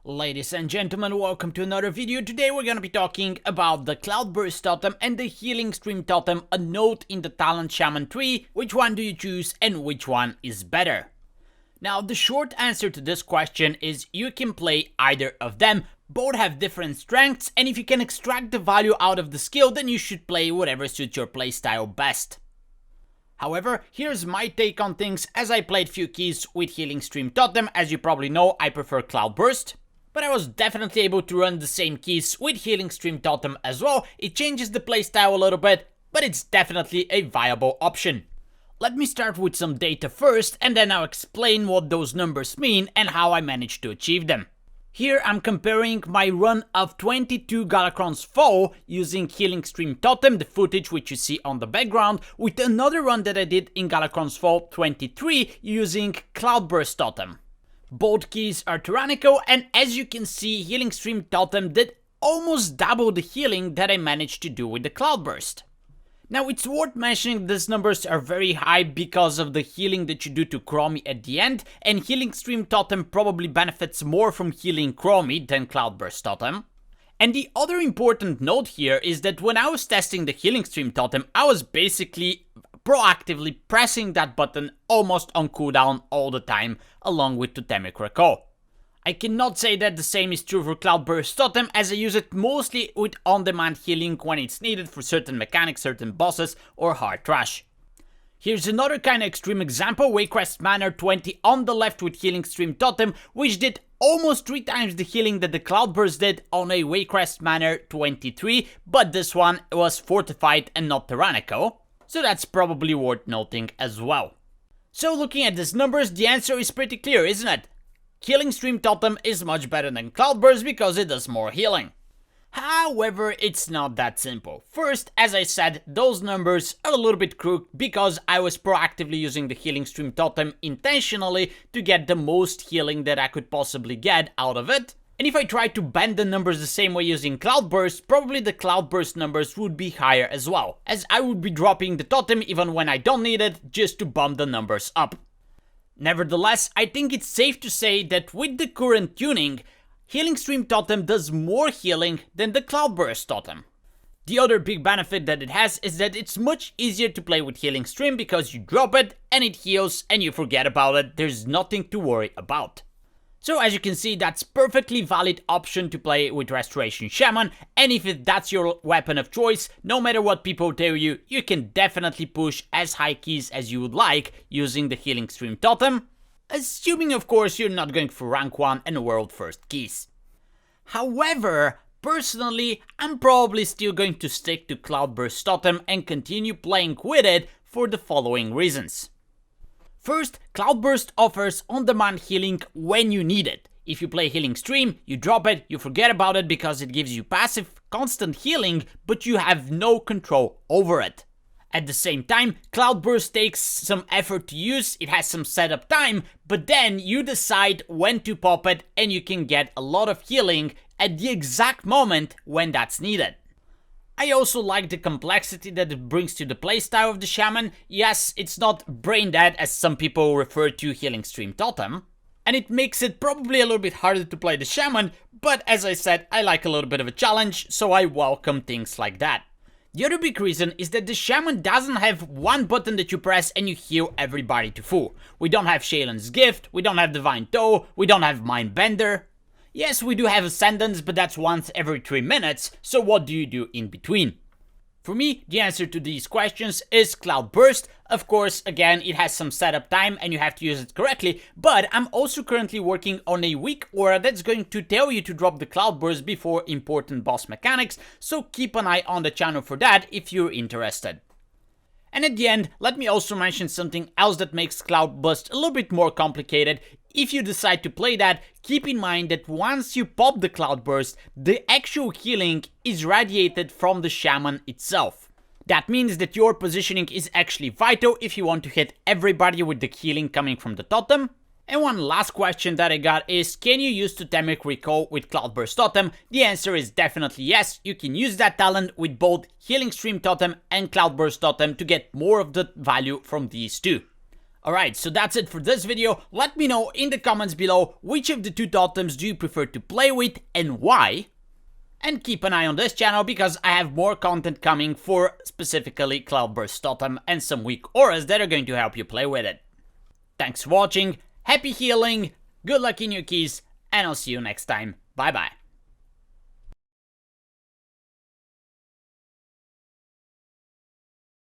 Ladies and gentlemen, welcome to another video. Today we're gonna be talking about the Cloudburst Totem and the Healing Stream Totem, a note in the talent Shaman tree. Which one do you choose and which one is better? Now, the short answer to this question is you can play either of them. Both have different strengths, and if you can extract the value out of the skill, then you should play whatever suits your playstyle best. However, here's my take on things as I played few keys with Healing Stream Totem. As you probably know, I prefer Cloudburst. But I was definitely able to run the same keys with Healing Stream Totem as well. It changes the playstyle a little bit, but it's definitely a viable option. Let me start with some data first, and then I'll explain what those numbers mean and how I managed to achieve them. Here I'm comparing my run of 22 Galakron's Fall using Healing Stream Totem, the footage which you see on the background, with another run that I did in Galakron's Fall 23 using Cloudburst Totem. Both keys are tyrannical, and as you can see, Healing Stream Totem did almost double the healing that I managed to do with the Cloudburst. Now, it's worth mentioning these numbers are very high because of the healing that you do to Chromie at the end, and Healing Stream Totem probably benefits more from healing Chromie than Cloudburst Totem. And the other important note here is that when I was testing the Healing Stream Totem, I was basically proactively pressing that button almost on cooldown all the time, along with Totemic Recall. I cannot say that the same is true for Cloudburst Totem, as I use it mostly with on-demand healing when it's needed for certain mechanics, certain bosses, or hard trash. Here's another kinda extreme example, Waycrest Manor 20 on the left with Healing Stream Totem, which did almost 3 times the healing that the Cloudburst did on a Waycrest Manor 23, but this one was fortified and not tyrannical. So that's probably worth noting as well. So looking at these numbers, the answer is pretty clear, isn't it? Healing Stream Totem is much better than Cloudburst because it does more healing. However, it's not that simple. First, as I said, those numbers are a little bit crooked because I was proactively using the Healing Stream Totem intentionally to get the most healing that I could possibly get out of it. And if I tried to bend the numbers the same way using Cloudburst, probably the Cloudburst numbers would be higher as well, as I would be dropping the totem even when I don't need it, just to bump the numbers up. Nevertheless, I think it's safe to say that with the current tuning, Healing Stream Totem does more healing than the Cloudburst Totem. The other big benefit that it has is that it's much easier to play with Healing Stream because you drop it and it heals and you forget about it, there's nothing to worry about. So as you can see, that's perfectly valid option to play with Restoration Shaman, and if that's your weapon of choice, no matter what people tell you, you can definitely push as high keys as you would like using the Healing Stream Totem, assuming of course you're not going for rank 1 and world first keys. However, personally, I'm probably still going to stick to Cloudburst Totem and continue playing with it for the following reasons. First, Cloudburst offers on-demand healing when you need it. If you play Healing Stream, you drop it, you forget about it because it gives you passive, constant healing, but you have no control over it. At the same time, Cloudburst takes some effort to use, it has some setup time, but then you decide when to pop it and you can get a lot of healing at the exact moment when that's needed. I also like the complexity that it brings to the playstyle of the Shaman. Yes, it's not brain dead as some people refer to Healing Stream Totem, and it makes it probably a little bit harder to play the Shaman, but as I said, I like a little bit of a challenge, so I welcome things like that. The other big reason is that the Shaman doesn't have one button that you press and you heal everybody to full. We don't have Shaylan's Gift, we don't have Divine Toe, we don't have Mindbender. Yes, we do have Ascendance, but that's once every 3 minutes, so what do you do in between? For me, the answer to these questions is Cloudburst. Of course, again, it has some setup time and you have to use it correctly, but I'm also currently working on a weak aura that's going to tell you to drop the Cloudburst before important boss mechanics, so keep an eye on the channel for that if you're interested. And at the end, let me also mention something else that makes Cloudburst a little bit more complicated. If you decide to play that, keep in mind that once you pop the Cloudburst, the actual healing is radiated from the Shaman itself. That means that your positioning is actually vital if you want to hit everybody with the healing coming from the totem. And one last question that I got is, can you use Totemic Recall with Cloudburst Totem? The answer is definitely yes, you can use that talent with both Healing Stream Totem and Cloudburst Totem to get more of the value from these two. Alright, so that's it for this video. Let me know in the comments below which of the two totems do you prefer to play with and why. And keep an eye on this channel because I have more content coming for specifically Cloudburst Totem and some weak auras that are going to help you play with it. Thanks for watching, happy healing, good luck in your keys, and I'll see you next time. Bye bye.